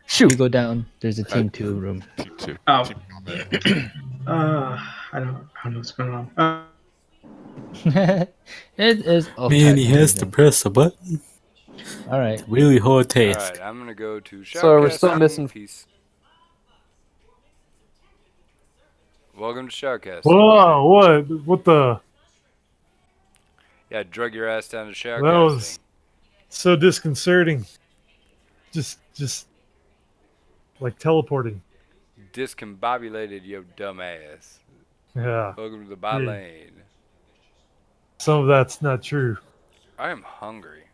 Shoot. You go down. There's a team 2 room. Team two. Oh, Team on there. I don't know what's going on. It is all Man, type he has to confusing. press a button. All right. Really hard All task. right, I'm gonna go to So we're still shoutcasting. missing. Peace. Welcome to shoutcasting. Whoa, what? What the? Yeah, drug your ass down to shoutcasting. That was so disconcerting. Just like teleporting. Discombobulated, yo dumb ass. Yeah. Welcome to the by Yeah. lane. Some of that's not true. I am hungry.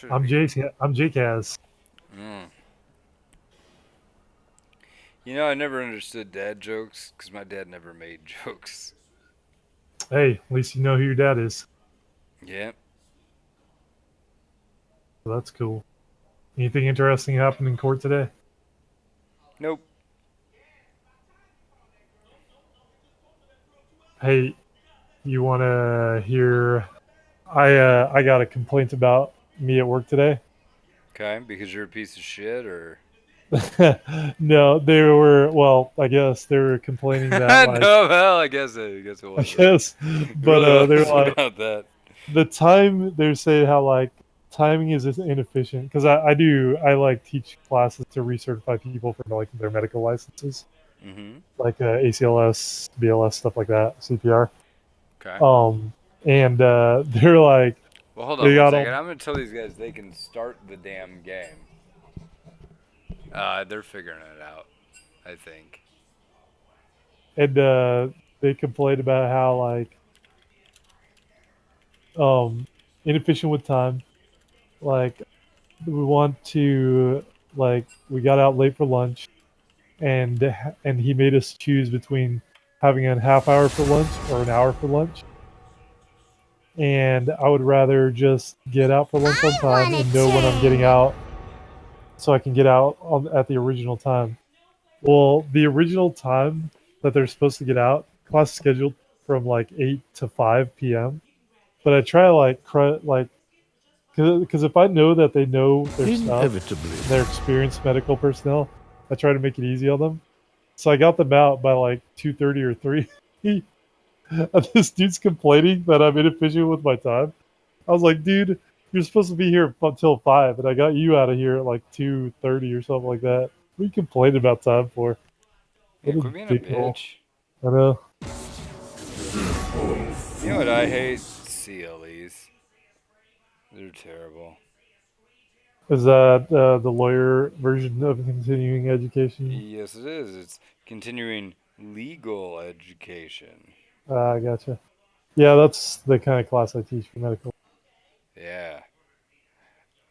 I'm Jake-Az. Mm. You know, I never understood dad jokes because my dad never made jokes. Hey, at least you know who your dad is. Yeah. So that's cool. Anything interesting happened in court today? Nope. Hey, you want to hear? I got a complaint about me at work today. Okay, because you're a piece of shit, or No, they were. Well, I guess they were complaining that. Like, no? Well, I guess it I was. guess, but Really they're was like about that. the time. They're saying how like timing is inefficient because I like teach classes to recertify people for like their medical licenses, Mm-hmm. like ACLS, BLS, stuff like that, CPR. Okay. And they're like Well, hold they on one got second. all. I'm gonna tell these guys they can start the damn game. They're figuring it out, I think. And they complained about how like inefficient with time. Like we want to like we got out late for lunch, and he made us choose between having a half hour for lunch or an hour for lunch. And I would rather just get out for lunch on time and know when I'm getting out, so I can get out at the original time. Well, the original time that they're supposed to get out, class is scheduled from like 8 to 5 p.m. But I try to like because if I know that they know their stuff, Inevitably. they're experienced medical personnel, I try to make it easy on them. So I got them out by like 2:30 or 3. And this dude's complaining that I'm inefficient with my time. I was like, dude, you're supposed to be here until 5, and I got you out of here at like 2:30 or something like that. What are you complaining about time for? Yeah, What a quit being a dickhole. bitch. I know. You know what I hate? CLEs. They're terrible. Is that the lawyer version of continuing education? Yes, it is. It's continuing legal education. I gotcha. Yeah, that's the kind of class I teach for medical. Yeah.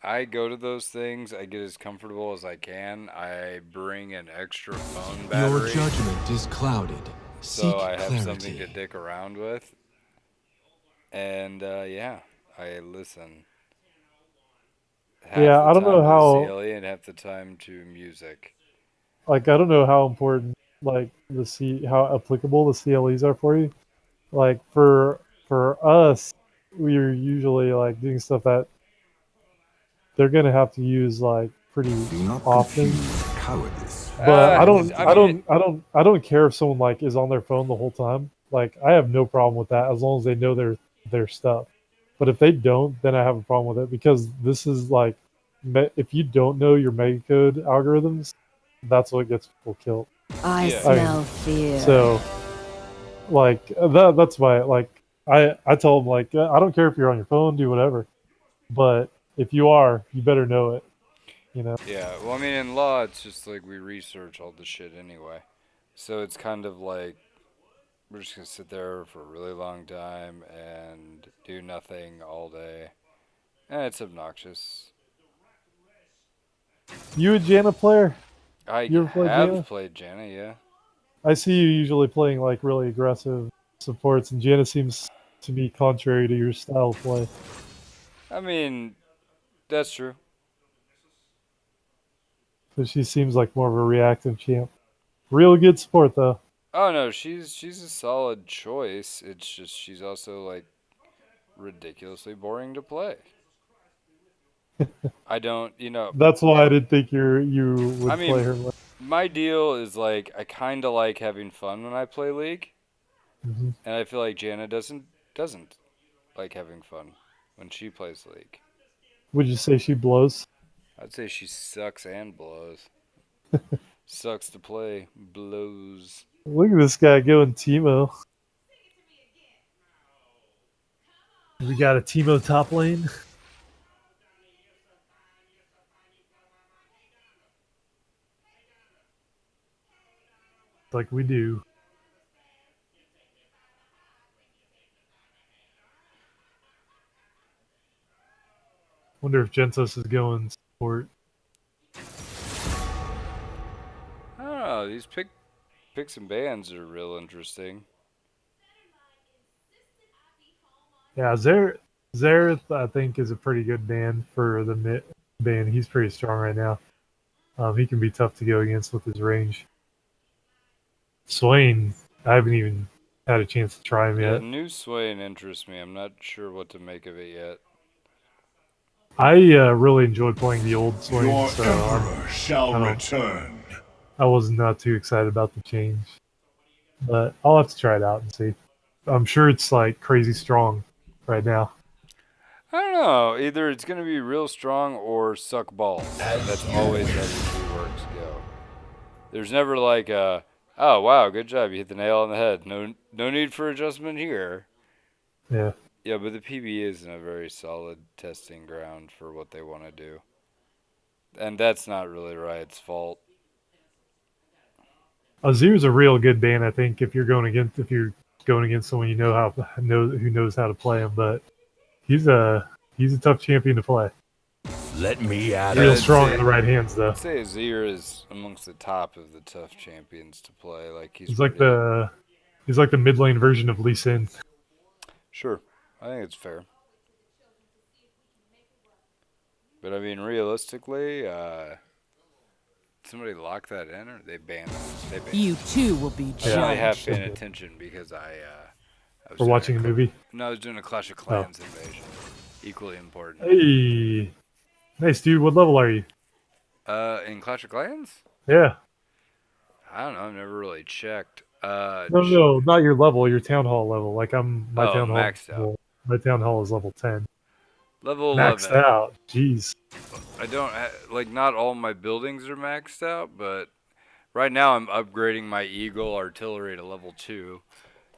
I go to those things. I get as comfortable as I can. I bring an extra phone Your battery, judgment is clouded. Seek so I have clarity. something to dick around with. And yeah, I listen. Half Yeah, the I don't time know to how. CLE and half the time to music. Like, I don't know how important like how applicable the CLEs are for you. Like for us, we're usually like doing stuff that they're gonna have to use like pretty Do not often. confuse cowardice. But I with don't I I mean, don't I don't I don't care if someone like is on their phone the whole time. Like I have no problem with that as long as they know their stuff. But if they don't, then I have a problem with it because this is like if you don't know your mega code algorithms, that's what gets people killed. I Yeah. smell fear. So like that's why like I tell them like I don't care if you're on your phone, do whatever. But if you are, you better know it. You know. yeah. Well, I mean, in law, it's just like we research all the shit anyway. So it's kind of like we're just gonna sit there for a really long time and do nothing all day. And it's obnoxious. You a Jana player? I You ever played have Jana? played Janna, yeah. I see you usually playing like really aggressive supports, and Jana seems to be contrary to your style of play. I mean, that's true. So she seems like more of a reactive champ. Real good support though. Oh no, she's a solid choice. It's just she's also like ridiculously boring to play. I don't, That's why I didn't think you would I play mean, her. my deal is like I kind of like having fun when I play League, Mm-hmm. and I feel like Jana doesn't like having fun when she plays League. Would you say she blows? I'd say she sucks and blows. Sucks to play, blows. Look at this guy going Teemo. We got a Teemo top lane. Like we do. Wonder if Gentos is going support. I don't know. These picks and bans are real interesting. Yeah, Zareth I think is a pretty good ban for the mid ban. He's pretty strong right now. He can be tough to go against with his range. Swain, I haven't even had a chance to try him Yeah, yet. new Swain interests me. I'm not sure what to make of it yet. I really enjoyed playing the old Swain, Your so emperor shall I don't- return. I was not too excited about the change. But I'll have to try it out and see. I'm sure it's like crazy strong right now. I don't know. Either it's going to be real strong or suck balls. And that's always how these reworks go. There's never like a, oh wow, good job, you hit the nail on the head. No need for adjustment here. Yeah. Yeah, but the PB isn't a very solid testing ground for what they want to do. And that's not really Riot's fault. Azir's a real good ban, I think, if you're going against someone who knows how to play him. But he's a tough champion to play. Let me at Real I'd strong say- in the right hands, though. I'd say Azir is amongst the top of the tough champions to play. Like He's like the mid lane version of Lee Sin. Sure, I think it's fair. But I mean, realistically, somebody lock that in or they banned it? They banned You it. too will be I only judged. half paying attention because I was For doing watching a movie. No, I was doing a Clash of Clans invasion. Equally important. Hey, nice dude. What level are you? In Clash of Clans? Yeah. I don't know. I've never really checked. No, not your level. Your town hall level. Like my Oh, town hall. maxed out. My town hall is level 10. Level Maxed 11. out. Jeez. I don't like. Not all my buildings are maxed out, but right now I'm upgrading my Eagle artillery to level 2.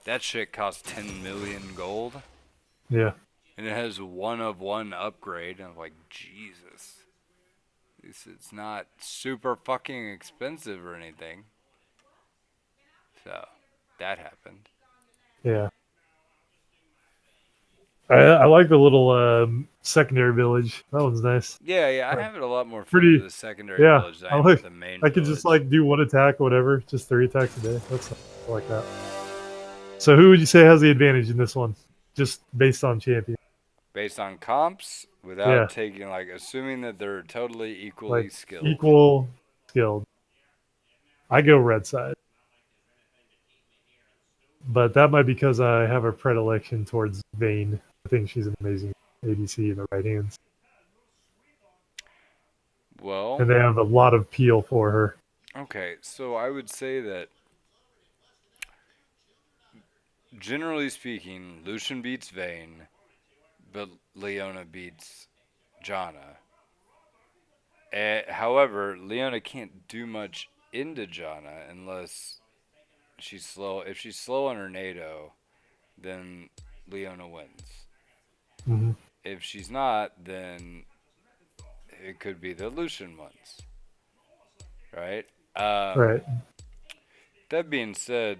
That shit costs 10 million gold, Yeah. and it has 1 of 1 upgrade. And I'm like, Jesus, it's not super fucking expensive or anything. So that happened. Yeah. I like the little secondary village. That one's nice. Yeah, I have it a lot more fun Pretty- with the secondary yeah, village than I I am like- with the main I could just village. like do one attack, whatever. Just 3 attacks a day. I like that. So who would you say has the advantage in this one? Just based on champion. Based on comps, without Yeah. taking, like, assuming that they're totally equally Like skilled. equal skilled. I go red side. But that might be because I have a predilection towards Vayne. I think she's an amazing ADC in the right hands. Well, And they have a lot of peel for her. okay, so I would say that generally speaking, Lucian beats Vayne, but Leona beats Janna. However, Leona can't do much into Janna unless she's slow. If she's slow on her NATO, then Leona wins. Hmm. If she's not, then it could be the Lucian ones. Right? Right. That being said,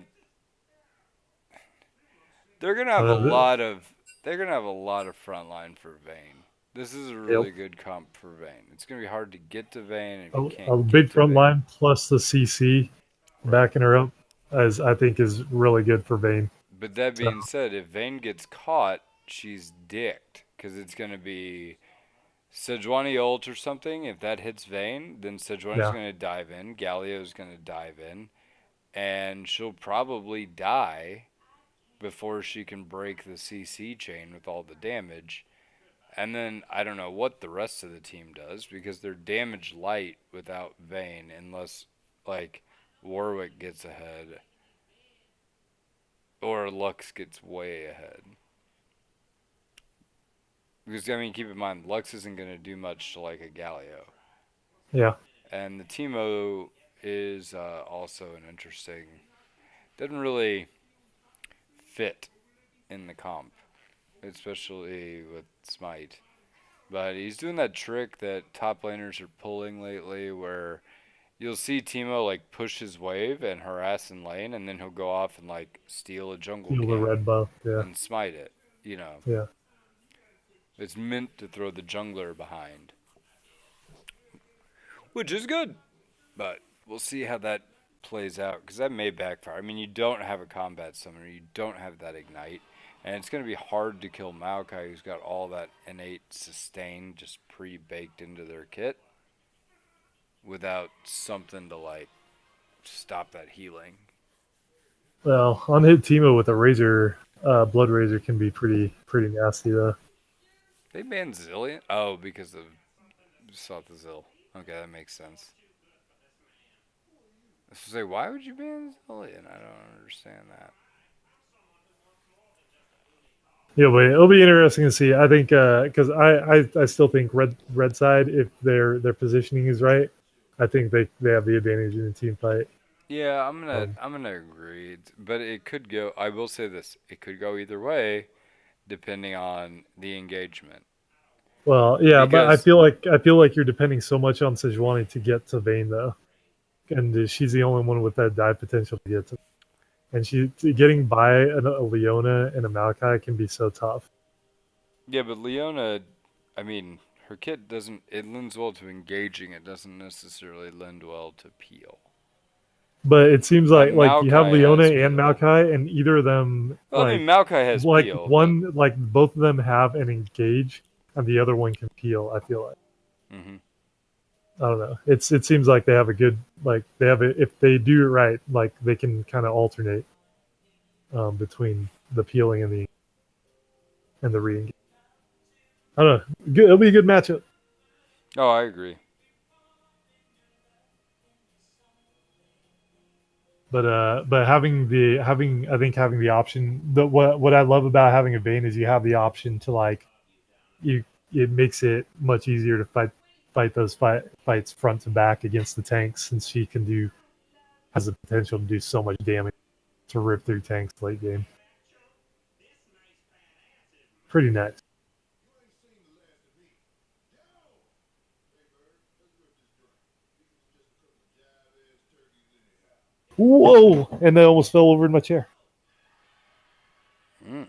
they're gonna have they're gonna have a lot of frontline for Vayne. This is a really good comp for Vayne. It's gonna be hard to get to Vayne if you can't A get big to front Vayne. line plus the CC backing her up, as I think is really good for Vayne. But that being said, if Vayne gets caught, she's dicked because it's gonna be Sejuani ult or something. If that hits Vayne, then Sejuani's Yeah. gonna dive in. Galio's gonna dive in, and she'll probably die before she can break the CC chain with all the damage. And then I don't know what the rest of the team does because they're damage light without Vayne unless like Warwick gets ahead or Lux gets way ahead. Because I mean, keep in mind, Lux isn't going to do much to like a Galio. Yeah. And the Teemo is also an interesting. Doesn't really fit in the comp, especially with Smite. But he's doing that trick that top laners are pulling lately where you'll see Teemo like push his wave and harass in lane, and then he'll go off and like steal a jungle Steal the camp red buff. Yeah. and smite it. You know, Yeah. it's meant to throw the jungler behind, which is good. But we'll see how that plays out because that may backfire. I mean, you don't have a combat summoner, you don't have that ignite, and it's going to be hard to kill Maokai, who's got all that innate sustain just pre-baked into their kit, without something to like stop that healing. Well, on hit Teemo with a razor, blood razor can be pretty nasty though. They banned Zillion? Oh, because of South of Zill. Okay, that makes sense. I was to say, why would you ban Zillion? I don't understand that. Yeah, but it'll be interesting to see. I think because I still think red side, if their positioning is right, I think they have the advantage in the team fight. Yeah, I'm gonna agree, but it could go. I will say this: it could go either way, depending on the engagement. Well, yeah, but I Because- feel like you're depending so much on Sejuani to get to Vayne though, and she's the only one with that dive potential to get to. And getting by a Leona and a Maokai can be so tough. Yeah, but Leona, I mean, her kit doesn't. It lends well to engaging. It doesn't necessarily lend well to peel. But it seems like you have Maokai Leona has and peel. Maokai, and either of them Well, I mean, Maokai has like peel. one like both of them have an engage, and the other one can peel. I feel like. Mm-hmm. I don't know. It seems like they have a good they have a, if they do it right, like they can kind of alternate between the peeling and the re-engage. I don't know. Good. It'll be a good matchup. Oh, I agree. But having the option, what I love about having a Vayne is you have the option to like it makes it much easier to fight those fights front to back against the tanks, since she has the potential to do so much damage to rip through tanks late game. Pretty nice. Whoa! And I almost fell over in my chair. Mm.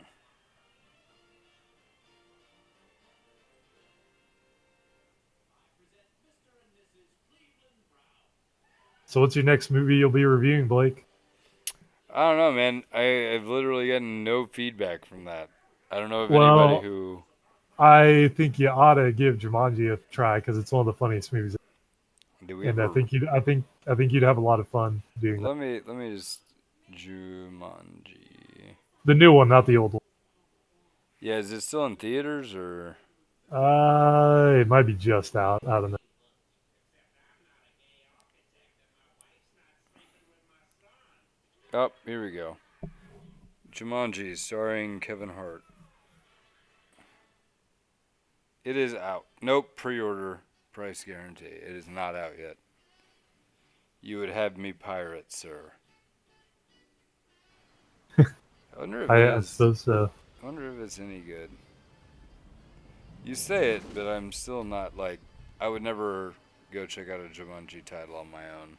So what's your next movie you'll be reviewing, Blake? I don't know, man. I've literally gotten no feedback from that. I don't know if anybody who. I think you ought to give Jumanji a try because it's one of the funniest movies. Did we And ever... I think you'd have a lot of fun doing that. Let me just Jumanji. The new one, not the old one. Yeah, is it still in theaters or? It might be just out. I don't know. Oh, here we go. Jumanji, starring Kevin Hart. It is out. Nope, pre-order, price guarantee. It is not out yet. You would have me pirate, sir. I suppose so. I wonder if it's any good. You say it, but I'm still not like. I would never go check out a Jumanji title on my own.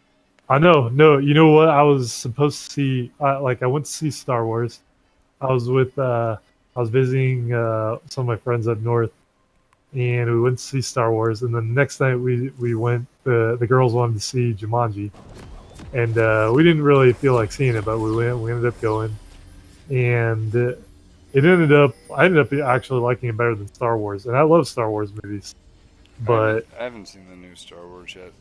I know. No, you know what? I was supposed to see. I went to see Star Wars. I was visiting some of my friends up north, and we went to see Star Wars. And then the next night we went. The girls wanted to see Jumanji, and we didn't really feel like seeing it, but we went. We ended up going, and I ended up actually liking it better than Star Wars. And I love Star Wars movies, but I haven't seen the new Star Wars yet.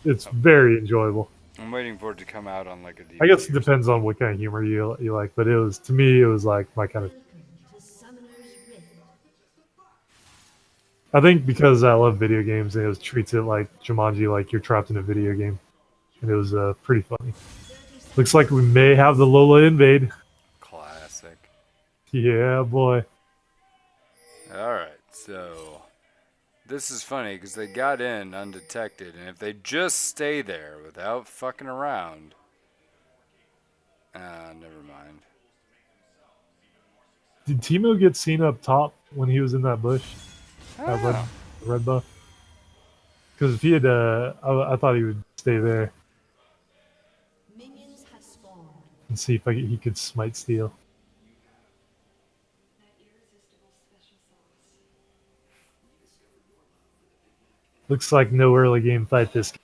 It's very enjoyable. I'm waiting for it to come out on like a DVD. I guess it depends on what kind of humor you like, but it was like my kind of. I think because I love video games, and it treats it like Jumanji, like you're trapped in a video game, and it was pretty funny. Looks like we may have the Lola invade. Classic. Yeah, boy. Alright, so this is funny because they got in undetected, and if they just stay there without fucking around. Never mind. Did Timo get seen up top when he was in that bush? That red buff? Because if he had, I thought he would stay there Minions have spawned. and see if he could smite steal. Looks like no early game fight this game.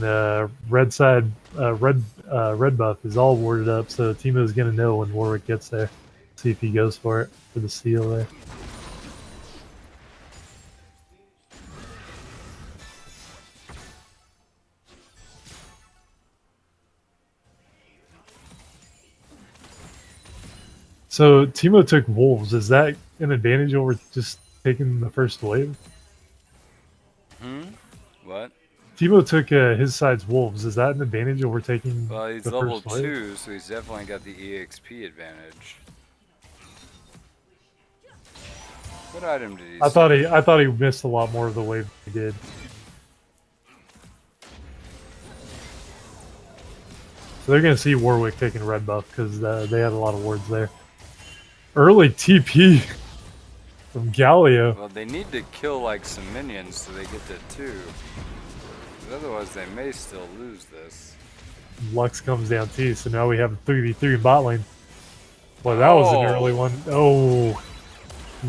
And red buff is all warded up, so Timo's gonna know when Warwick gets there. See if he goes for it for the steal there. So Timo took wolves. Is that an advantage over just taking the first wave? What? Timo took his side's wolves. Is that an advantage over taking Well, he's the level first wave? 2, so he's definitely got the EXP advantage. What item did he I thought he missed a lot more of the wave than he did. So they're gonna see Warwick taking red buff because they had a lot of wards there. Early TP from Galio. Well, they need to kill like some minions so they get to 2. 'Cause otherwise they may still lose this. Lux comes down too, so now we have a 3v3 in bot lane. Well, that was an early one. Oh,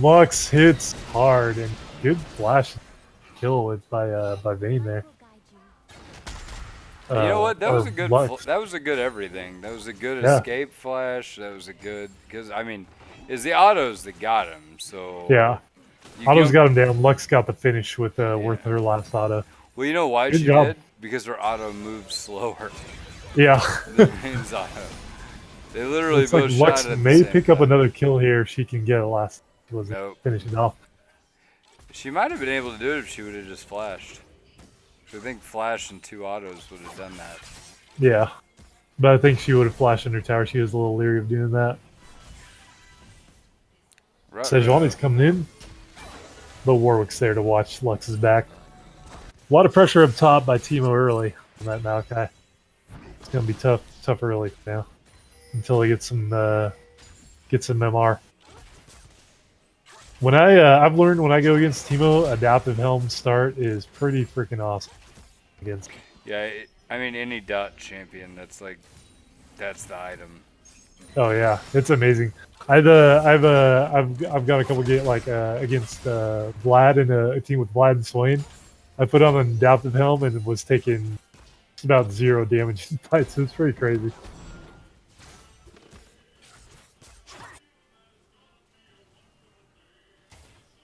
Lux hits hard and good flash kill it by Vayne there. You know what? That was a good. Lux. That was a good everything. That was a good Yeah. escape flash. That was a good because I mean, it's the autos that got him. So Yeah, you Otto's can- got him down. Lux got the finish with worth her last auto. Well, you know why Good she job. did? Because her auto moved slower Yeah, than Vayne's auto. They literally it's like both Lux shot at the may same pick up time. another kill here if she can get it last. She wasn't Nope. finishing off. She might have been able to do it if she would have just flashed. I think flash and 2 autos would have done that. Yeah, but I think she would have flashed in her tower. She was a little leery of doing that. Right. Sejuani's coming in, but Warwick's there to watch Lux's back. A lot of pressure up top by Timo early on that Maokai. It's gonna be tough early now until he gets some MR. When I've learned when I go against Timo, adaptive helm start is pretty freaking awesome against. Yeah, I mean any dot champion. That's the item. Oh yeah, it's amazing. I've got a couple against Vlad in a team with Vlad and Swain. I put on an adaptive helm and was taking just about 0 damage in fights. It's pretty crazy.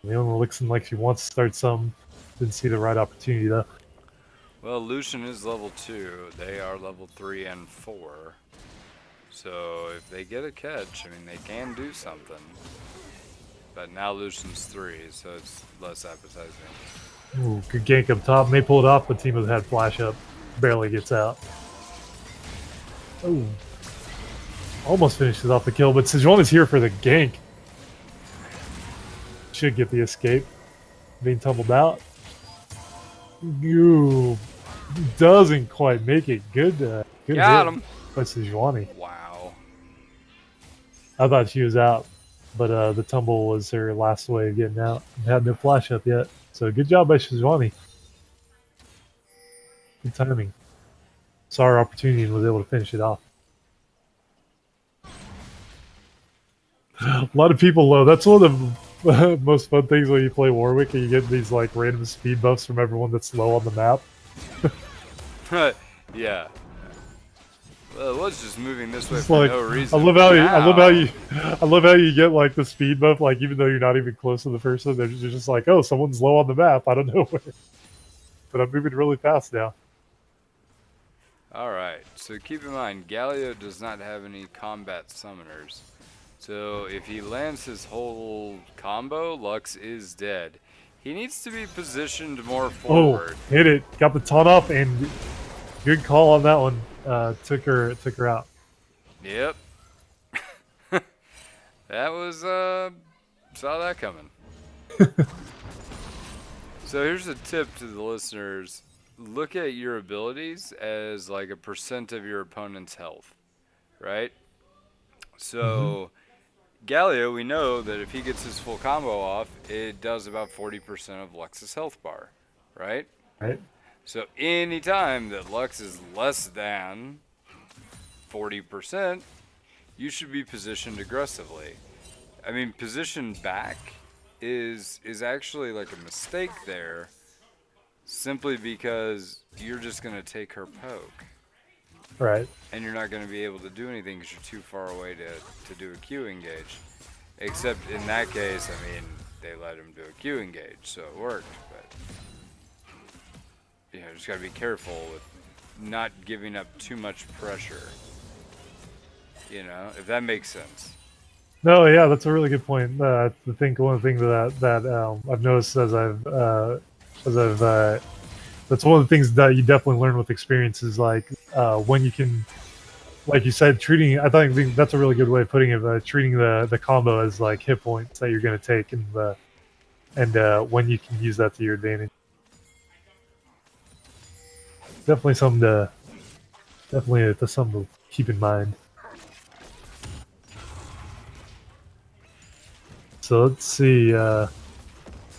Leona looks like she wants to start some. Didn't see the right opportunity though. Well, Lucian is level 2. They are level 3 and 4. So if they get a catch, I mean, they can do something. But now Lucian's 3, so it's less appetizing. Ooh, good gank up top. May pull it off, but Timo's had flash up. Barely gets out. Oh, almost finishes off the kill, but Sejuani's here for the gank. Should get the escape. Being tumbled out. Ooh, doesn't quite make it. Good Got hit him. by Sejuani. Wow. I thought she was out, but the tumble was her last way of getting out. Had no flash up yet, so good job by Sejuani. Good timing. Saw her opportunity and was able to finish it off. A lot of people low. That's one of the most fun things when you play Warwick and you get these like random speed buffs from everyone that's low on the map. Yeah. Well, it was just moving this way It's for like, no reason. I love how Now- I love how you get like the speed buff, like even though you're not even close to the person, they're just like, oh, someone's low on the map. I don't know where, but I'm moving really fast now. Alright, so keep in mind, Galio does not have any combat summoners. So if he lands his whole combo, Lux is dead. He needs to be positioned more forward. Oh, hit it! Got the taunt off, and good call on that one. Took her out. Yep. That was, saw that coming. So here's a tip to the listeners. Look at your abilities as like a percent of your opponent's health, right? So Galio, we know that if he gets his full combo off, it does about 40% of Lux's health bar, right? Right. So anytime that Lux is less than 40%, you should be positioned aggressively. I mean, position back is actually like a mistake there, simply because you're just going to take her poke. Right. And you're not going to be able to do anything because you're too far away to do a Q engage. Except in that case, I mean, they let him do a Q engage, so it worked. But, you know, just got to be careful with not giving up too much pressure. You know, if that makes sense. No, yeah, that's a really good point. One of the things that I've noticed that's one of the things that you definitely learn with experience is like when you can, like you said, treating. I think that's a really good way of putting it. Treating the combo as like hit points that you're going to take, and when you can use that to your advantage. Definitely something to keep in mind. So let's see.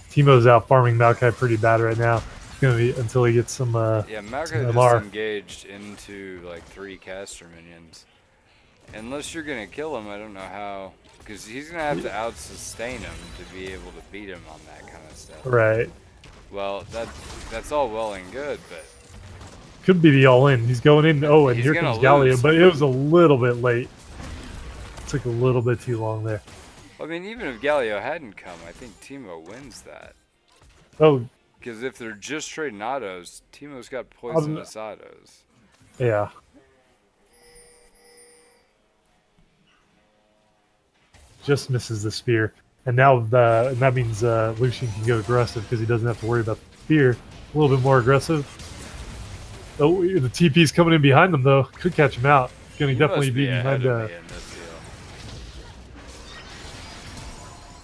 Timo's out farming Maokai pretty bad right now. It's gonna be until he gets some. Yeah, some Maokai MR. just engaged into like 3 caster minions. Unless you're gonna kill him, I don't know how, because he's gonna have to out-sustain him to be able to beat him on that kind of stuff. Right. Well, that's all well and good, but Could be the all-in. He's going in. Oh, and He's here gonna comes Gallia, lose. but it was a little bit late. Took a little bit too long there. I mean, even if Galio hadn't come, I think Timo wins that. Oh, Because if they're just trading autos, Timo's got poisonous autos. yeah. Just misses the spear, and now that means Lucian can go aggressive because he doesn't have to worry about the spear. A little bit more aggressive. Oh, the TP's coming in behind them though. Could catch him out. It's gonna He definitely must be ahead behind. of me in this deal.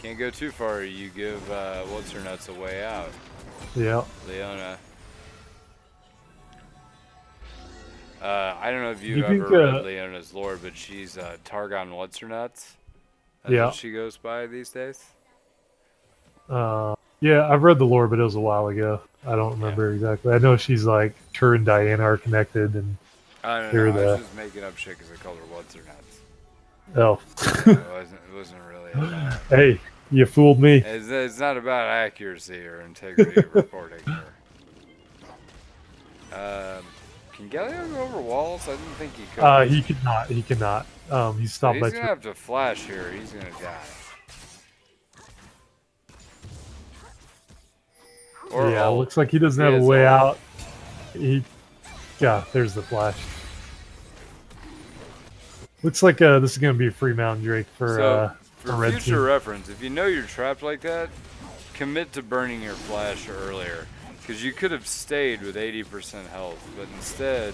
Can't go too far. You give what's her nuts a way out. Yeah. Leona. I don't know if you You ever think, read Leona's lore, but she's Targon what's her nuts. That's Yeah. what she goes by these days. Yeah, I've read the lore, but it was a while ago. I don't remember exactly. I know she's like her and Diana are connected, and I don't They're know. I was the- just making up shit because I called her what's her nuts. oh, It wasn't really. hey, you fooled me. It's not about accuracy or integrity of reporting. Can Galio go over walls? I didn't think he could. He cannot. He cannot. He's So stopped he's by. gonna have to flash here. He's gonna die. Or Yeah, ult. looks like he doesn't He have a has way ult. out. Yeah, there's the flash. Looks like this is gonna be a free Mountain Drake for So, for for red future team. reference, if you know you're trapped like that, commit to burning your flash earlier. Because you could have stayed with 80% health, but instead,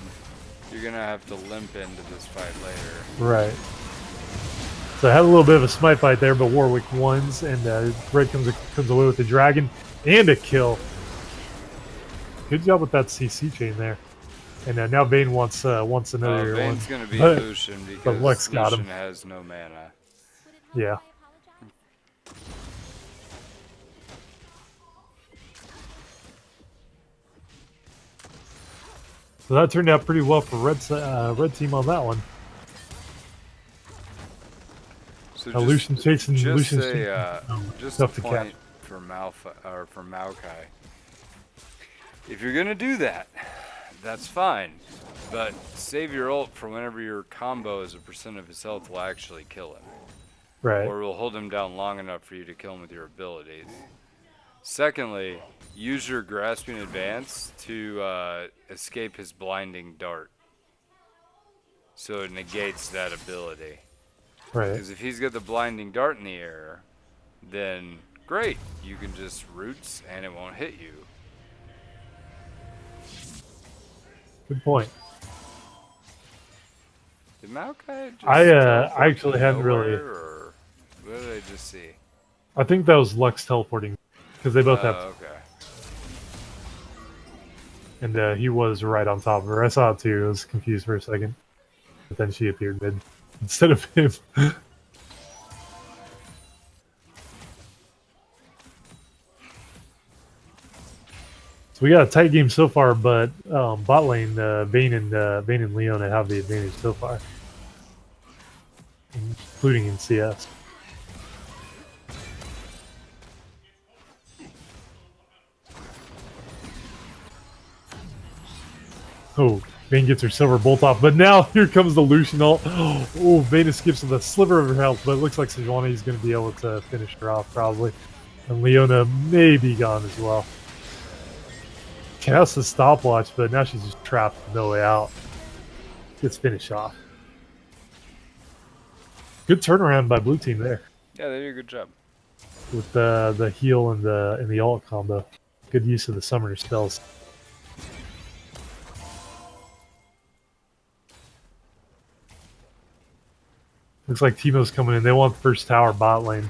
you're going to have to limp into this fight later. Right. So I had a little bit of a smite fight there, but Warwick wins, and Red comes away with the dragon and a kill. Good job with that CC chain there. And now Vayne wants another one. Vayne's going to be But- Lucian because Lex got Lucian him. has no mana. Yeah. So that turned out pretty well for red team on that one. So Lucian chasing just Lucian's just a tough to catch. point for for Maokai. If you're gonna do that, that's fine. But save your ult for whenever your combo as a percent of his health will actually kill him. Right. Or will hold him down long enough for you to kill him with your abilities. Secondly, use your grasping advance to escape his blinding dart. So it negates that ability. Right. Because if he's got the blinding dart in the air, then great. You can just roots and it won't hit you. Good point. Did Maokai just I teleport actually to hadn't really- nowhere, or what did I just see? I think that was Lux teleporting because they both have, Okay. and he was right on top of her. I saw it too. I was confused for a second, but then she appeared mid instead of him. So we got a tight game so far, but bot lane, Vayne and Leona have the advantage so far, including in CS. Oh, Vayne gets her silver bolt off, but now here comes the Lucian ult. Oh, Vayne escapes with a sliver of her health, but it looks like Sejuani is going to be able to finish her off probably, and Leona may be gone as well. Casts a stopwatch, but now she's just trapped, no way out. Gets finished off. Good turnaround by blue team there Yeah, they did a good job. with the heal and the ult combo. Good use of the summoner spells. Looks like Teemo's coming in. They want the first tower bot lane.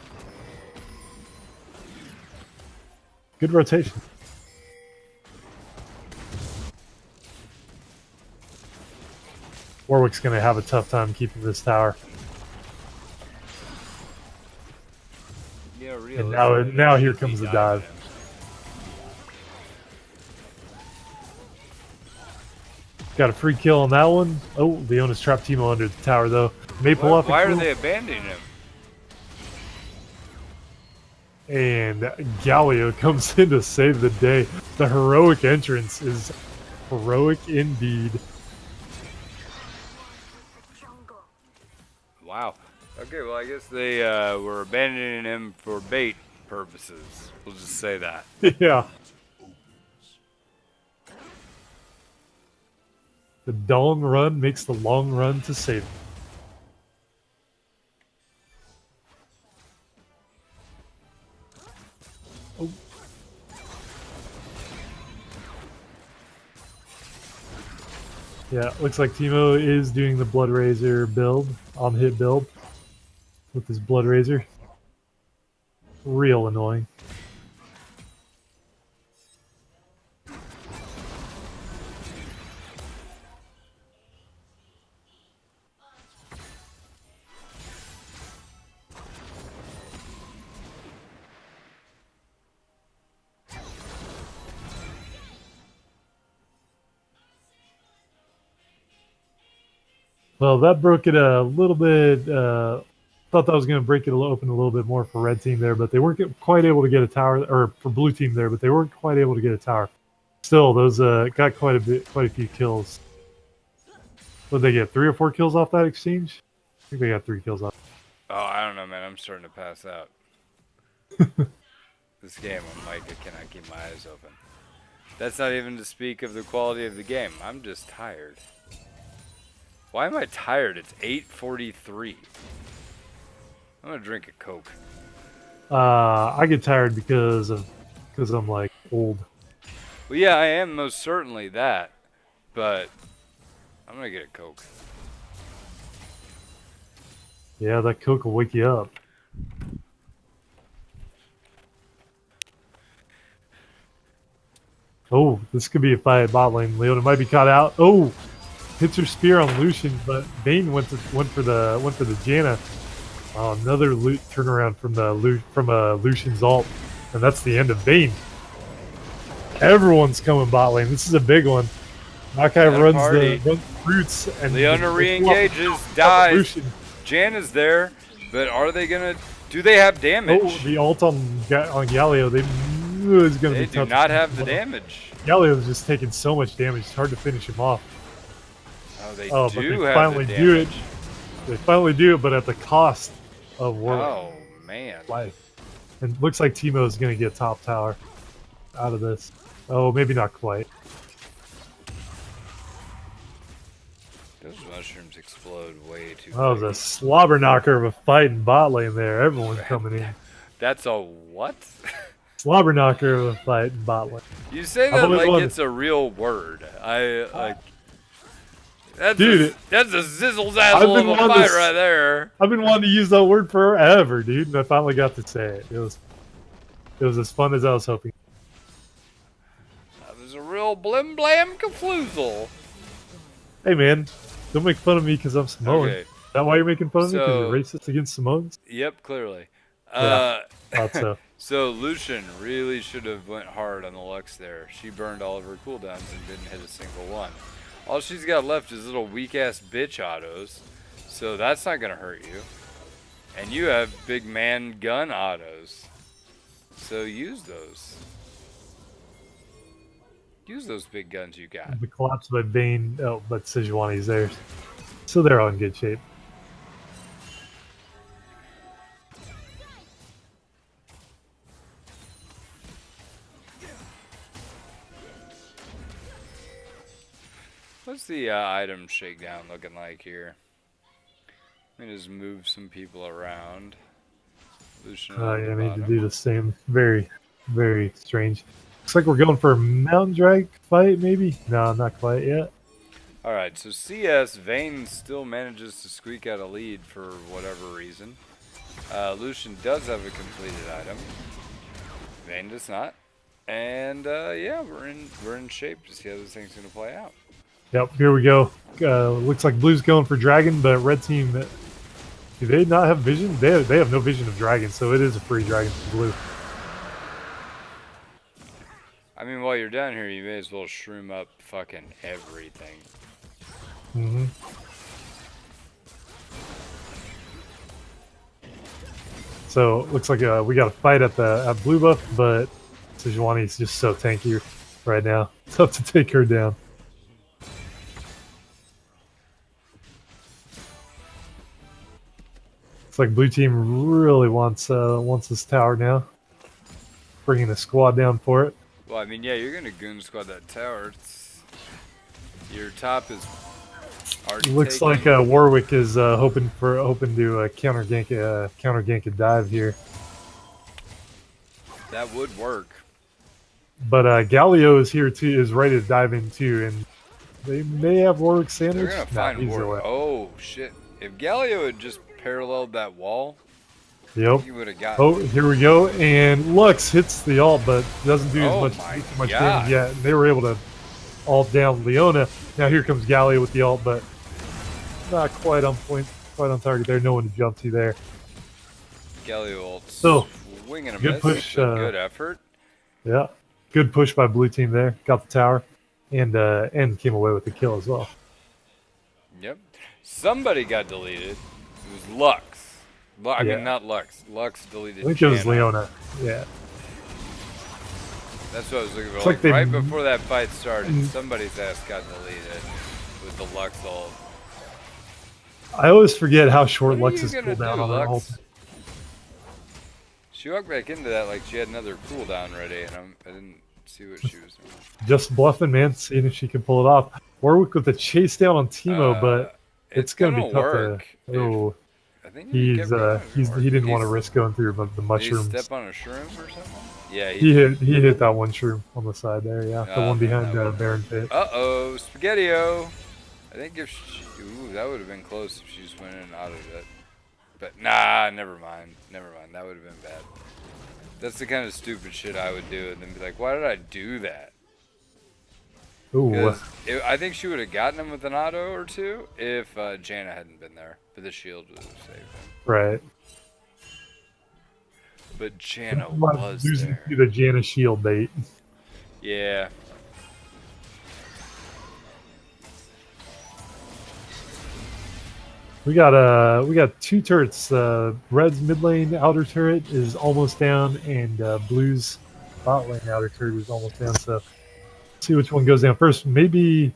Good rotation. Warwick's going to have a tough time keeping this tower. Yeah, And now here comes the dive. Got a free kill on that one. Oh, Leona's trapped Teemo under the tower though. May pull off a Why are kill. they abandoning him? And Galio comes in to save the day. The heroic entrance is heroic indeed. Wow. Okay, well, I guess they were abandoning him for bait purposes. We'll just say that. Yeah. The Dong run makes the long run to save. Oh. Yeah, looks like Teemo is doing the Blood Razor build, on hit build, with his Blood Razor. Real annoying. Well, that broke it a little bit. Thought that was going to break it open a little bit more for red team there, but they weren't quite able to get a tower, or for blue team there, but they weren't quite able to get a tower. Still, those got quite a few kills. What did they get? 3 or 4 kills off that exchange? I think they got 3 kills off. Oh, I don't know, man. I'm starting to pass out. This game, I'm like, I cannot keep my eyes open. That's not even to speak of the quality of the game. I'm just tired. Why am I tired? It's 8:43. I'm gonna drink a Coke. I get tired because I'm like old. Well, yeah, I am most certainly that, but I'm gonna get a Coke. Yeah, that Coke will wake you up. Oh, this could be a fight at bot lane. Leona might be caught out. Oh, hits her spear on Lucian, but Vayne went for the Janna. Oh, another loot turnaround from Lucian's ult, and that's the end of Vayne. Everyone's coming bot lane. This is a big one. Makai runs roots, and Leona re-engages, dies. Lucian. Janna's there, but are they gonna? Do they have damage? Oh, the ult on Galio. Is going to They be do tough. not have the damage. Galio's just taking so much damage. It's hard to finish him off. Oh, they but do they have finally the do it. damage. They finally do it, but at the cost of Warwick Oh man. life. And looks like Teemo is going to get top tower out of this. Oh, maybe not quite. Those mushrooms explode way too. That was a quick. slobber knocker of a fight in bot lane there. Everyone coming in. That's a what? Slobber knocker of a fight in bot lane. You say I've that only like won- it's a real word. I like. That's Dude, that's a sizzle zazzle of a wanting fight to right there. I've been wanting to use that word forever, dude, and I finally got to say it. It was as fun as I was hoping. That was a real blim blam kafloozle. Hey, man, don't make fun of me because I'm Samoan. Okay. Is that why you're making fun of me? Because So- you're racist against Samoans? Yep, clearly. Yeah. Thought so. So Lucian really should have went hard on the Lux there. She burned all of her cooldowns and didn't hit a single one. All she's got left is little weak ass bitch autos. So that's not gonna hurt you. And you have big man gun autos. So use those. Use those big guns you got. The collapse by Bane. Oh, but Sejuani's there. So they're all in good shape. What's the item shakedown looking like here? Let me just move some people around. Lucian Yeah, on the I need to bottom. do the same. Very, very strange. Looks like we're going for a Mountain Drag fight, maybe? No, not quite yet. Alright, so CS, Vayne still manages to squeak out a lead for whatever reason. Lucian does have a completed item. Vayne does not. And yeah, we're in shape to see how this thing's gonna play out. Yep, here we go. Looks like Blue's going for Dragon, but Red Team, do they not have vision? They have no vision of Dragon, so it is a free Dragon for Blue. I mean, while you're down here, you may as well shroom up fucking everything. Mm-hmm. So looks like we got a fight at Blue buff, but Sejuani's just so tanky right now. Tough to take her down. It's like Blue Team really wants this tower now. Bringing a squad down for it. Well, I mean, yeah, you're gonna goon squad that tower. Your top is already Looks taken. like Warwick is hoping to counter gank a dive here. That would work. But Galio is here too, is ready to dive in too, and they may have Warwick They're sandwich. gonna Nah, find he's Warwick. away. Oh shit! If Galio had just paralleled that wall, Yep. he would have gotten. Oh, here we go, and Lux hits the ult, but doesn't do Oh as my much God. damage yet. And they were able to ult down Leona. Now here comes Galio with the ult, but not quite on point, quite on target there. No one to jump to there. Galio ult. So, Swing and a good miss. push, But good effort. Yeah, good push by Blue Team there. Got the tower, and came away with the kill as well. Yep. Somebody got deleted. It was Lux. I Yeah. mean, not Lux. Lux deleted. I think it was Janna. Leona. Yeah. That's what I was looking for. It's Like, like they- right before that fight started, Mm. somebody's ass got deleted with the Lux ult. I always forget how short What are Lux's you gonna cooldown do, on her Lux? ult. She walked back into that like she had another cooldown ready, and I didn't see what she was doing. Just bluffing, man, seeing if she can pull it off. Warwick with the chase down on Teemo, but it's gonna be tough work. to. Oh, I think if he kept going, it would work. he didn't want to He's- risk going through the Did he mushrooms. step on a shroom or something? Yeah, He hit that one shroom on the side there. Yeah, the Oh, one behind that would've- Baron Pit. Uh-oh, Spaghetti-O. I think if she... Ooh, that would have been close if she just went in and out of it. But, nah, never mind. Never mind. That would have been bad. That's the kind of stupid shit I would do and then be like, why did I do that? Ooh, 'Cause I think she would have gotten him with an auto or two if Janna hadn't been there. But the shield would have saved him. right. But Janna Might was lose there. to the Janna shield bait. Yeah. We got two turrets. Red's mid lane outer turret is almost down, and Blue's bot lane outer turret is almost down. So, see which one goes down first. Maybe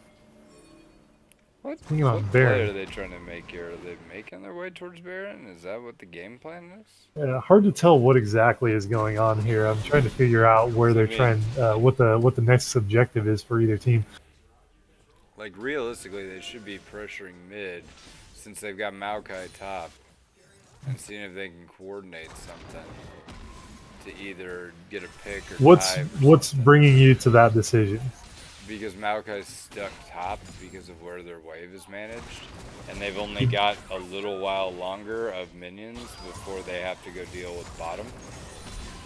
What? Thinking What on play are Baron. they trying to make here? Are they making their way towards Baron? Is that what the game plan is? Yeah, hard to tell what exactly is going on here. I'm trying to figure out where they're trying, what the next objective is for either team. Like, realistically, they should be pressuring mid since they've got Maokai top and seeing if they can coordinate something to either get a pick or dive or What's something. bringing you to that decision? Because Maokai's stuck top because of where their wave is managed, and they've only got a little while longer of minions before they have to go deal with bottom,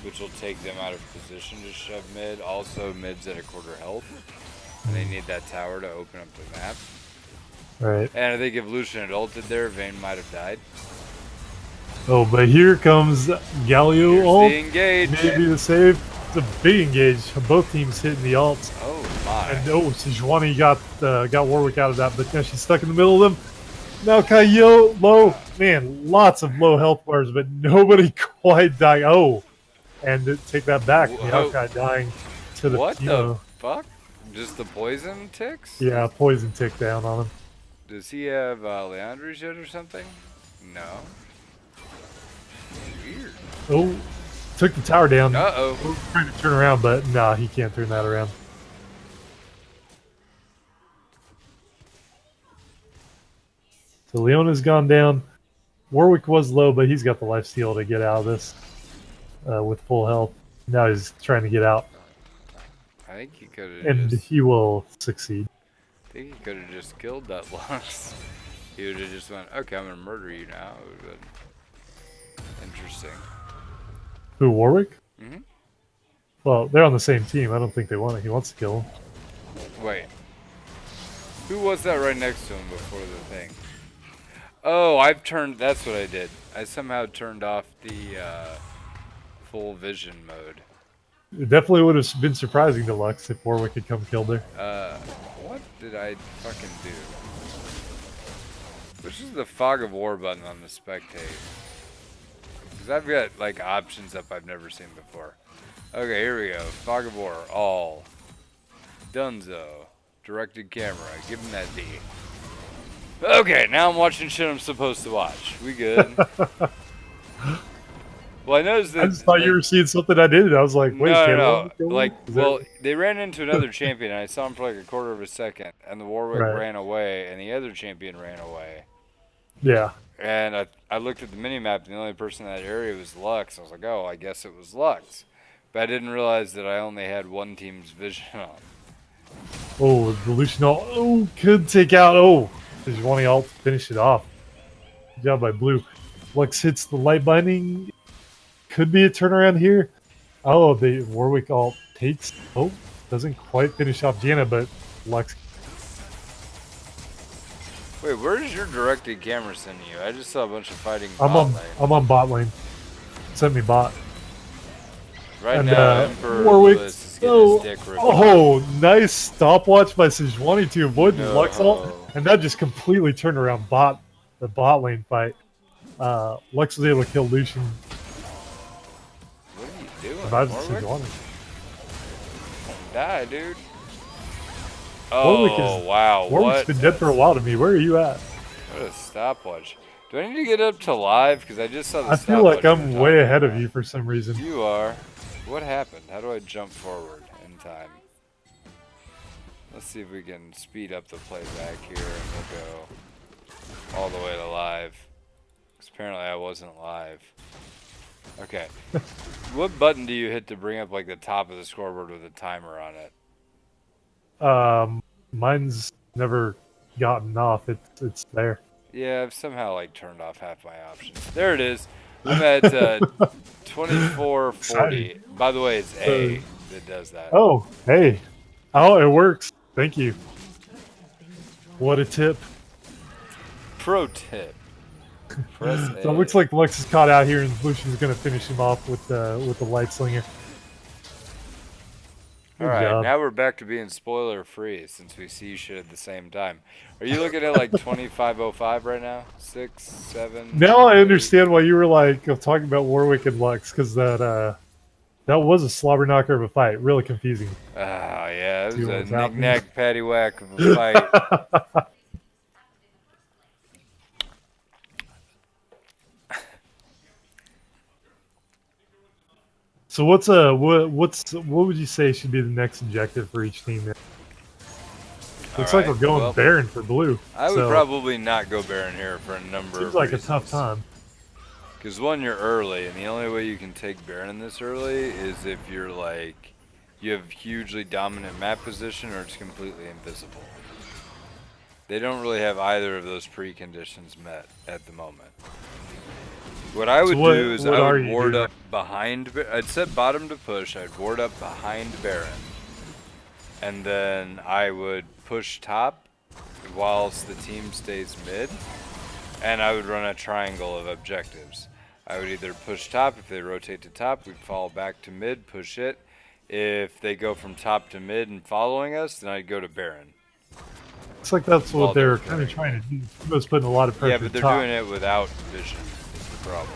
which will take them out of position to shove mid. Also, mid's at a quarter health, and they need that tower to open up the map. Right. And I think if Lucian had ulted there, Vayne might have died. Oh, but here comes Galio Here's ult. the engage. Maybe the save. It's a big engage. Both teams hitting the ults. Oh my. And Sejuani got Warwick out of that, but now she's stuck in the middle of them. Now Kaio low. Man, lots of low health bars, but nobody quite dying. Oh, and to take that back. Maokai dying to the What Timo. the fuck? Just the poison ticks? Yeah, poison tick down on him. Does he have Leandri's yet or something? No. Weird. Oh, took the tower down. Uh-oh. Trying to turn around, but nah, he can't turn that around. So Leona's gone down. Warwick was low, but he's got the lifesteal to get out of this with full health. Now he's trying to get out, I think he could have and just... he will succeed. I think he could have just killed that Lux. He would have just went, okay, I'm gonna murder you now. It would have been interesting. Who, Warwick? Mm-hmm. Well, they're on the same team. I don't think they want it. He wants to kill him. Wait. Who was that right next to him before the thing? Oh, that's what I did. I somehow turned off the full vision mode. It definitely would have been surprising to Lux if Warwick had come killed her. What did I fucking do? Which is the fog of war button on the spectate? Because I've got like options up I've never seen before. Okay, here we go. Fog of war, all. Dunzo. Directed camera. Give him that D. Okay, now I'm watching shit I'm supposed to watch. We good? Well, I noticed that. I just thought you were seeing something I did. I was like, wait, No. kill him? Like, Is well, they ran into another champion, and I saw him for like a quarter of a second, and the Warwick Right. ran away, and the other champion ran away. Yeah. And I looked at the minimap, and the only person in that area was Lux. I was like, oh, I guess it was Lux. But I didn't realize that I only had one team's vision on. Oh, the Lucian ult. Oh, could take out. Oh, Sejuani ult to finish it off. Good job by Blue. Lux hits the light binding. Could be a turnaround here. Oh, the Warwick ult takes. Oh, doesn't quite finish off Janna, but Lux. Wait, where's your directed camera sending you? I just saw a bunch of fighting I'm bot on. lane. I'm on bot lane. Send me bot. Right And now, Emperor Warwick. Lewis is getting his dick ripped. Oh, nice stopwatch by Sejuani to avoid the No. Lux ult, and that just completely turned around the bot lane fight. Lux was able to kill Lucian. What are you doing, Survives Warwick? Sejuani. Die, dude. Warwick Oh, is- wow. Warwick's What? been dead for a while to me. Where are you at? What a stopwatch. Do I need to get up to live? Because I just saw the I feel like stopwatch I'm we were way talking ahead of about. you for some reason. You are. What happened? How do I jump forward in time? Let's see if we can speed up the playback here, and we'll go all the way to live. Because apparently I wasn't live. Okay. What button do you hit to bring up like the top of the scoreboard with a timer on it? Mine's never gotten off. It's there. Yeah, I've somehow like turned off half my options. There it is. I'm at 2440. By the way, it's A that does that. Oh, hey. Oh, it works. Thank you. What a tip. Pro tip. Press A. So it looks like Lux is caught out here, and Lucian's gonna finish him off with the light slinger. Good Alright, job. now we're back to being spoiler free since we see shit at the same time. Are you looking at like 2505 right now? 6, 7? Now I 8? understand why you were like talking about Warwick and Lux, because that was a slobber knocker of a fight. Really confusing. Ah, yeah, it See was what a was happening. knick-knack, paddywhack of a fight. So what would you say should be the next objective for each team? Then? Looks like Alright, we're going well, Baron for blue. I would so probably not go Baron here for a number seems of like reasons. a tough time. Because one, you're early, and the only way you can take Baron this early is if you're like, you have hugely dominant map position or it's completely invisible. They don't really have either of those preconditions met at the moment. What I would do is I would ward up behind, I'd set bottom to push, I'd ward up behind Baron. And then I would push top whilst the team stays mid. And I would run a triangle of objectives. I would either push top, if they rotate to top, we'd fall back to mid, push it. If they go from top to mid and following us, then I'd go to Baron. Looks like that's what they're kind of trying to do. Teemo's putting a lot of pressure. Yeah, but they're doing it without vision, is the problem.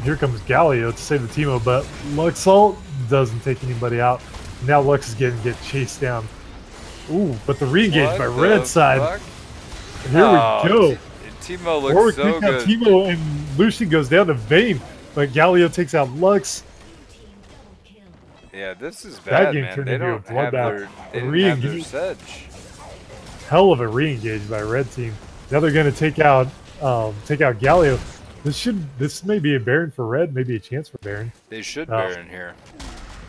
Here comes Galio to save the Teemo, but Luxalt doesn't take anybody out. Now Lux is getting chased down. Ooh, but the re-engage by red side. Here we go. Teemo looks Warwick so takes out good. Teemo and Lucian goes down to Vayne, but Galio takes out Lux. Yeah, this is That bad, game man. turned They into a don't have bloodbath. they didn't have their sedge. Hell of a re-engage by red team. Now they're going to take out Galio. This may be a Baron for red, maybe a chance for Baron. They should Baron here.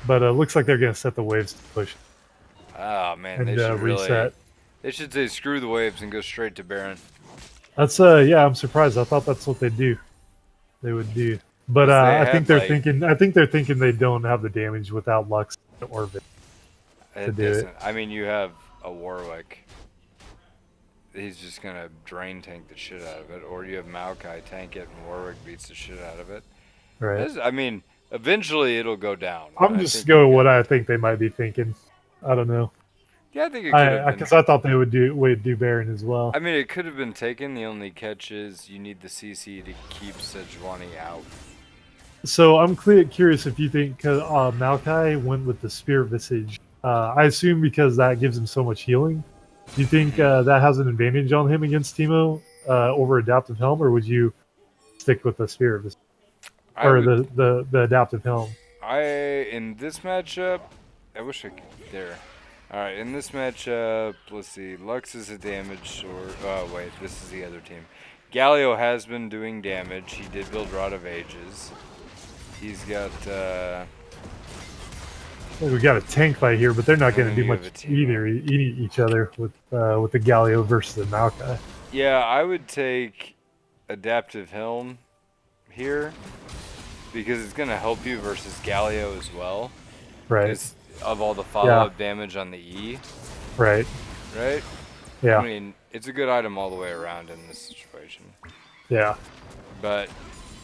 But it looks like they're going to set the waves to push. Oh man, And they should reset. really. They should say screw the waves and go straight to Baron. That's yeah, I'm surprised. I thought that's what they'd do. They would do. But I think they're thinking they don't have the damage without Lux or Vayne to do it. I mean, you have a Warwick. He's just gonna drain tank the shit out of it, or you have Maokai tank it and Warwick beats the shit out of it. Right. I mean, eventually it'll go down. I'm just going what I think they might be thinking. I don't know. Yeah, I think it could have been. Because I thought they would do Baron as well. I mean, it could have been taken. The only catch is you need the CC to keep Sejuani out. So I'm curious if you think Maokai went with the Spear Visage. I assume because that gives him so much healing. Do you think that has an advantage on him against Teemo over Adaptive Helm, or would you stick with the Spear Visage? Or the Adaptive Helm? In this matchup, I wish I could there. Alright, in this matchup, let's see. Lux is a damage sword. Oh, wait, this is the other team. Galio has been doing damage. He did build Rod of Ages. He's got, Well, we got a tank fight here, but they're not going to do much either. Eat each other with the Galio versus the Maokai. Yeah, I would take Adaptive Helm here because it's going to help you versus Galio as well. Right. Of all the follow-up damage on the E. Right. Right? Yeah. I mean, it's a good item all the way around in this situation. Yeah. But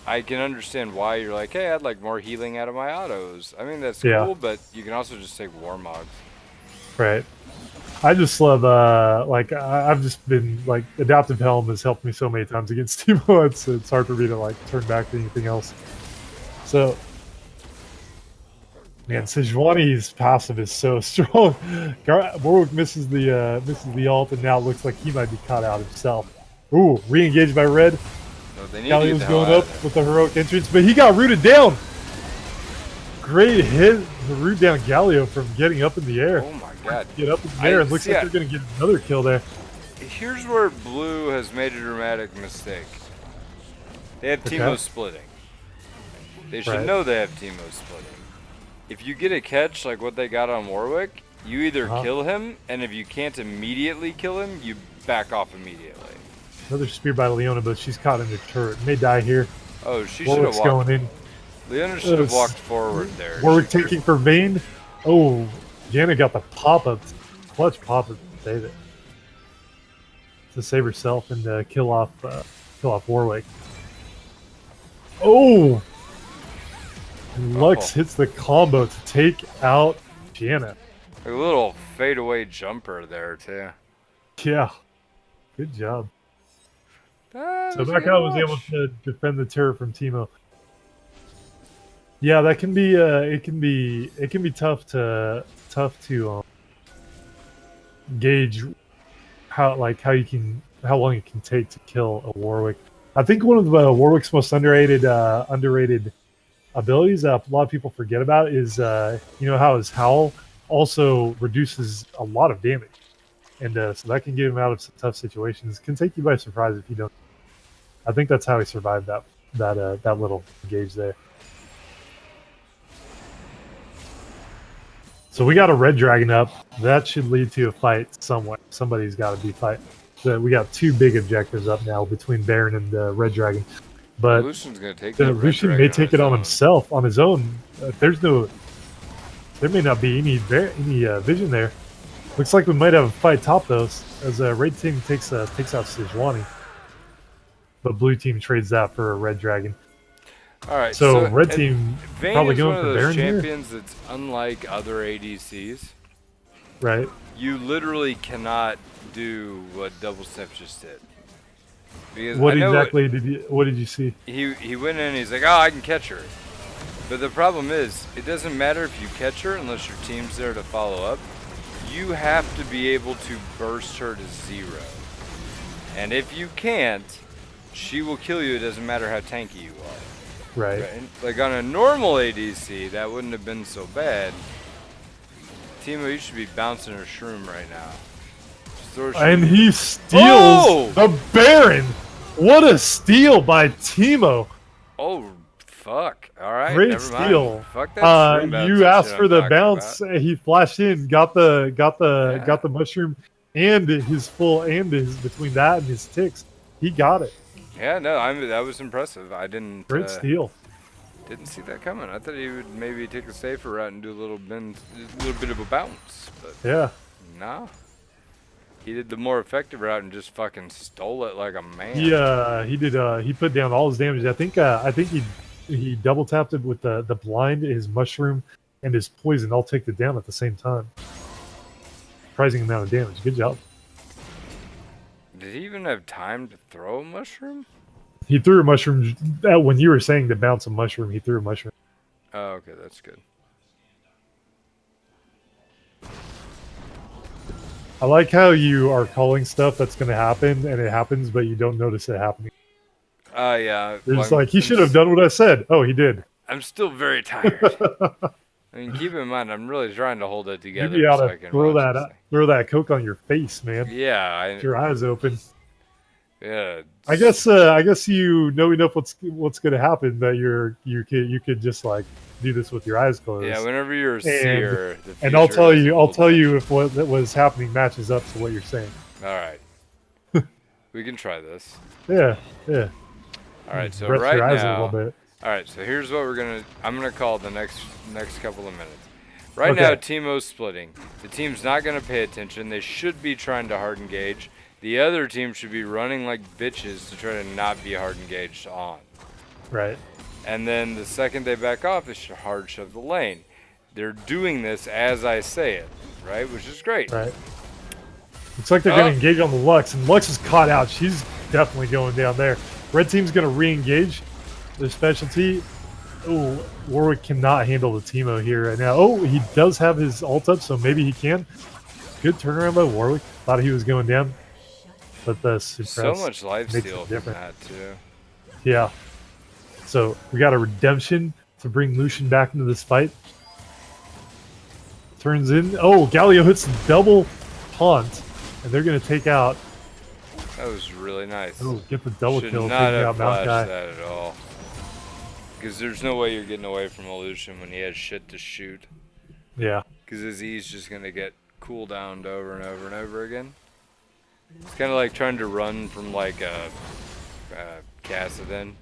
I can understand why you're like, hey, I'd like more healing out of my autos. I mean, that's Yeah. cool, but you can also just take Warmogs. Right. I just love, I've just been, Adaptive Helm has helped me so many times against Teemo, it's hard for me to, turn back to anything else. So, man, Sejuani's passive is so strong. Warwick misses the ult, and now it looks like he might be caught out himself. Ooh, re-engaged by red. No, they need Galio's to going up with the heroic entrance, but he got rooted down. Great hit to root down Galio from getting up in the air. Oh my god. Get up in the air. It looks like they're going to get another kill there. Here's where Blue has made a dramatic mistake. They have Teemo splitting. They should know they have Teemo splitting. If you get a catch like what they got on Warwick, you either kill him, and if you can't immediately kill him, you back off immediately. Another spear by Leona, but she's caught in the turret. May die here. Oh, she should have walked. Going in. Leona should have walked forward there. Warwick taking for Vayne. Oh, Janet got the pop-up. Clutch pop-up to save it. To save herself and kill off Warwick. Oh! Lux hits the combo to take out Janet. A little fadeaway jumper there, too. Yeah. Good job. So Macau was able to defend the turret from Teemo. Yeah, that can be it can be tough to gauge how long it can take to kill a Warwick. I think one of Warwick's most underrated abilities that a lot of people forget about is you know how his howl also reduces a lot of damage, and so that can get him out of some tough situations. Can take you by surprise if you don't. I think that's how he survived that little engage there. So we got a red dragon up. That should lead to a fight somewhere. Somebody's got to be fight. So we got two big objectives up now between Baron and the red dragon. But Lucian's gonna take the red Lucian dragon may take it on himself, on his own. There may not be any vision there. Looks like we might have a fight top though, as red team takes out Sejuani. But blue team trades that for a red dragon. All right. So red team Vayne probably is going one for of those Baron here. champions that's unlike other ADCs. Right. You literally cannot do what Double Snip just did. Because What I know exactly did you see? he went in and he's like, oh, I can catch her. But the problem is, it doesn't matter if you catch her unless your team's there to follow up. You have to be able to burst her to 0. And if you can't, she will kill you. It doesn't matter how tanky you are. Right. Like on a normal ADC, that wouldn't have been so bad. Timo, you should be bouncing her shroom right now. And he steals Oh! the Baron. What a steal by Timo. Oh, fuck. All right. Great never mind. steal. Fuck that shroom bounce You shit asked I'm for the talking bounce. about. He flashed in, got the mushroom and his full and his between that and his ticks. He got it. Yeah, no, that was impressive. I didn't. Great steal. Didn't see that coming. I thought he would maybe take a safer route and do a little bit of a bounce, but Yeah. no. He did the more effective route and just fucking stole it like a man. He did. He put down all his damage. I think he double tapped it with the blind, his mushroom, and his poison all take it down at the same time. Surprising amount of damage. Good job. Did he even have time to throw a mushroom? He threw a mushroom when you were saying to bounce a mushroom. He threw a mushroom. Oh, okay, that's good. I like how you are calling stuff that's going to happen and it happens, but you don't notice it happening. Yeah. You're just like, he should have done what I said. Oh, he did. I'm still very tired. I mean, keep in mind, I'm really trying to hold it together. You ought so to I can throw watch that this throw that Coke on your face, man. thing. Yeah, With your eyes open. yeah. I guess you know enough what's going to happen that you could just like do this with your eyes closed. Yeah, whenever you're a seer, the And I'll future tell is you a little if what was happening matches up to what you're saying. All right. We can try this. Yeah, yeah. All right, so Rest right your eyes a now. little bit. All right, so here's what I'm gonna call the next couple of minutes. Right Okay. now, Timo's splitting. The team's not gonna pay attention. They should be trying to hard engage. The other team should be running like bitches to try to not be hard engaged on. Right. And then the second they back off, they should hard shove the lane. They're doing this as I say it, right? Which is great. Right. Looks like they're going to engage on the Lux, and Lux is caught out. She's definitely going down there. Red team's going to re-engage their specialty. Oh, Warwick cannot handle the Timo here right now. Oh, he does have his ult up, so maybe he can. Good turnaround by Warwick. Thought he was going down. But the So suppress much life makes steal it from different. that, too. Yeah. So we got a redemption to bring Lucian back into this fight. Turns in. Oh, Galio hits the double taunt, and they're going to take out. That was really nice. Oh, get the double Should kill, not taking have out Mount flashed Guy. that at all. Because there's no way you're getting away from Illusion when he has shit to shoot. Yeah. Because his E's just going to get cooldowned over and over and over again. It's kind of like trying to run from like a Cassidon.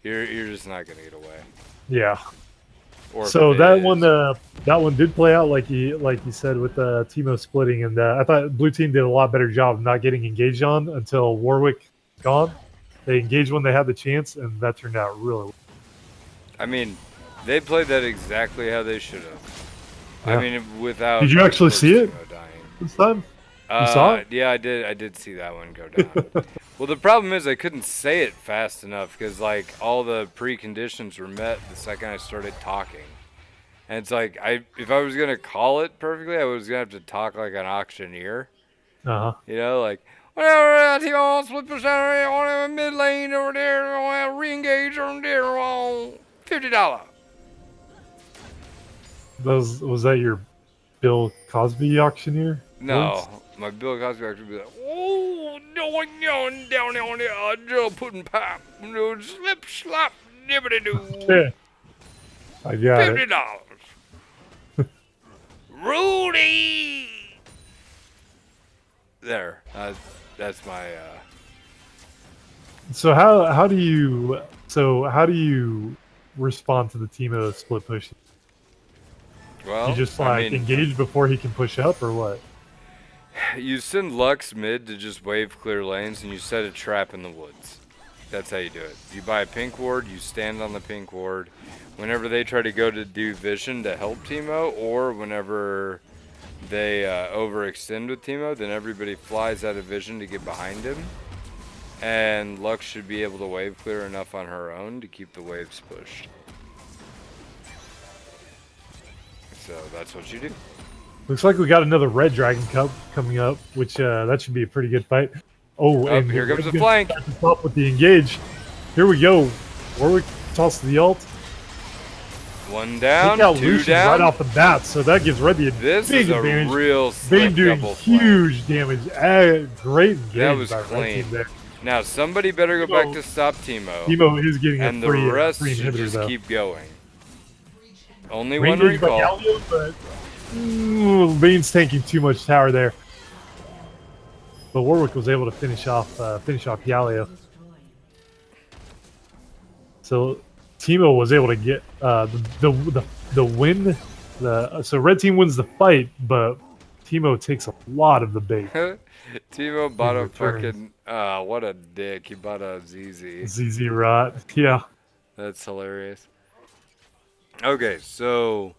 You're just not going to get away. Yeah. Or So if it that is- one did play out like you said with Timo splitting, and I thought blue team did a lot better job of not getting engaged on until Warwick gone. They engaged when they had the chance, and that turned out really well. I mean, they played that exactly how they should have. Yeah. I mean, without. Did you actually see it Timo dying. this time? You saw it? Yeah, I did see that one go down. Well, the problem is I couldn't say it fast enough because like all the preconditions were met the second I started talking. And it's like if I was gonna call it perfectly, I was gonna have to talk like an auctioneer. Uh huh. You know, like whatever Timo split percent on mid lane over there, re-engage over there on $50. Was that your Bill Cosby auctioneer? No, my Bill Cosby actually be like, oh, down on the Joe pudding pipe, no slip slop, nibbity doo, Yeah, I got it. $50. Rudy. There, that's my. So how do you respond to the Timo split push? Well, You just I like mean, engage before he can push up, or what? you send Lux mid to just wave clear lanes, and you set a trap in the woods. That's how you do it. You buy a pink ward, you stand on the pink ward. Whenever they try to go to do vision to help Teemo, or whenever they overextend with Teemo, then everybody flies out of vision to get behind him. And Lux should be able to wave clear enough on her own to keep the waves pushed. So that's what you do. Looks like we got another Red Dragon Cup coming up, which that should be a pretty good fight. Oh, and Here comes the Red's flank. gonna start us off with the engage. Here we go. Warwick toss the ult. One down, Take out two Lucian down. right off the bat, so that gives Red the This big is a advantage. real Vayne slick doing double flank. huge damage. Great engage That was by Red clean. team there. Now somebody better go back to stop Teemo, Timo is getting and a free, the rest free should inhibitor just though. keep going. Only Range one is by recall. Galio, but Vayne's tanking too much tower there. But Warwick was able to finish off Galio. So Timo was able to get the win. So Red team wins the fight, but Timo takes a lot of the bait. Teemo bought a returns. fucking what a dick. He bought a ZZ. ZZ Rot. Yeah. That's hilarious. Okay, so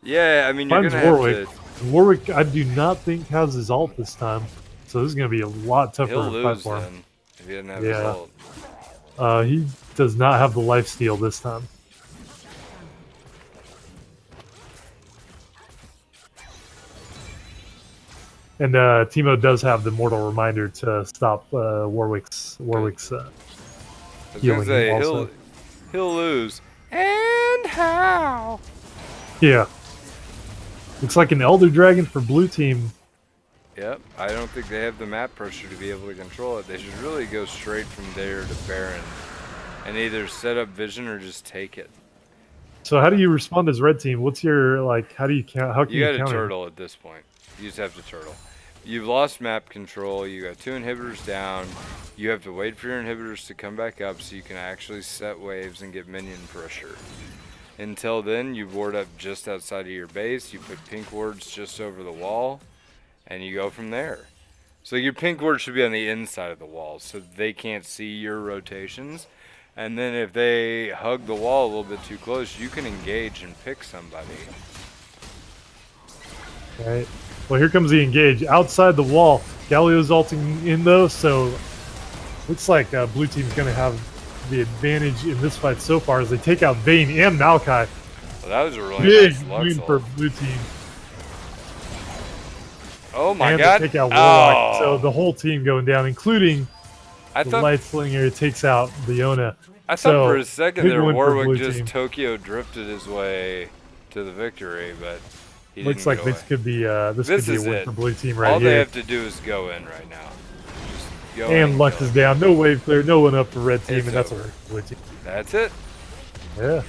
yeah, I mean you're Mine's gonna Warwick. have Warwick, I do not think has his ult this time, so this is gonna be a lot to. tougher He'll to fight lose for him. then if he doesn't have Yeah. his ult. He does not have the life steal this time. And Timo does have the mortal reminder to stop Warwick's I was gonna healing say also. he'll lose. And how? Yeah. Looks like an Elder Dragon for blue team. Yep, I don't think they have the map pressure to be able to control it. They should really go straight from there to Baron and either set up vision or just take it. So how do you respond as red team? What's your like? How do you count? How can You you, got to counter? turtle at this point. You just have to turtle. You've lost map control. You got 2 inhibitors down. You have to wait for your inhibitors to come back up so you can actually set waves and get minion pressure. Until then, you ward up just outside of your base. You put pink wards just over the wall, and you go from there. So your pink ward should be on the inside of the wall so they can't see your rotations. And then if they hug the wall a little bit too close, you can engage and pick somebody. Right. Well, here comes the engage outside the wall. Galio's ulting in though, so looks like blue team's gonna have the advantage in this fight so far as they take out Vayne and Maokai. Well, that was a really Big nice Lux win for ult. blue team. Oh my And god. they take out Warlock. Oh. So the whole team going down, including I the thought Light Slinger takes out Leona. I thought So, for a second big there win for Warwick blue just team. Tokyo drifted his way to the victory, but he Looks didn't like get this away. could be This this could be is a win it. for blue team right All here. they have to do is go in right now. Just go in And Lux kill is him. down. No wave clear. No one up for red team, It's and that's a over. win for blue team. That's it. Yeah.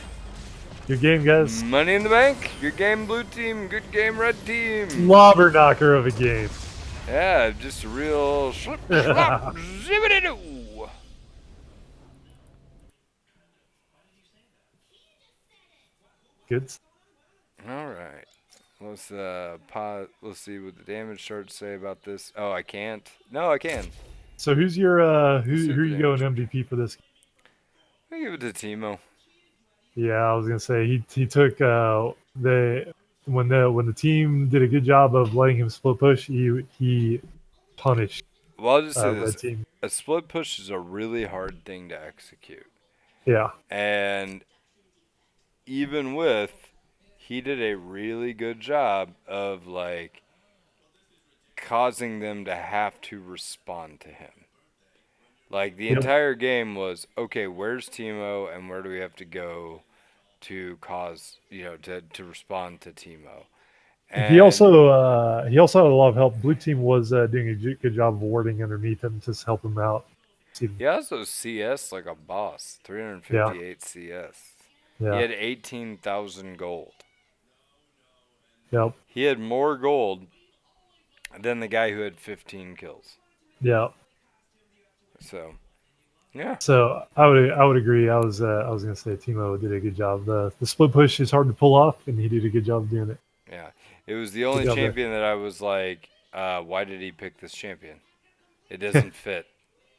Good game, guys. Money in the bank. Good game, blue team. Good game, red team. Slobber knocker of a game. Yeah, just a real slip, slop, zibbity-doo. Good. All right. Let's pause. Let's see what the damage charts say about this. Oh, I can't. No, I can. So who's your Let's see who are the you going MVP for this? I give it to Teemo. Yeah, I was gonna say he took when the team did a good job of letting him split push, he punished Well, I'll just say red this: team. a split push is a really hard thing to execute, Yeah. and even with, he did a really good job of like causing them to have to respond to him. Like the Yep. entire game was okay. Where's Teemo, and where do we have to go to cause, to respond to Teemo. He also had a lot of help. Blue team was doing a good job of warding underneath him to help him out. He also CS like a boss, 358 CS. He Yeah. had 18,000 gold. Yep. He had more gold than the guy who had 15 kills. Yeah. So, yeah. So I would agree. I was gonna say Teemo did a good job. The split push is hard to pull off, and he did a good job of doing it. Yeah. It was the only job there. champion that I was like, why did he pick this champion? It doesn't fit.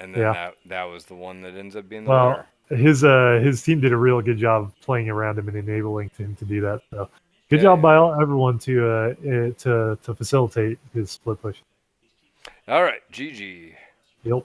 And then Yeah. that was the one that ends up being the Well, winner. his team did a real good job playing around him and enabling him to do that. So good Yeah, job yeah. by everyone to facilitate his split push. All right, GG. Yep.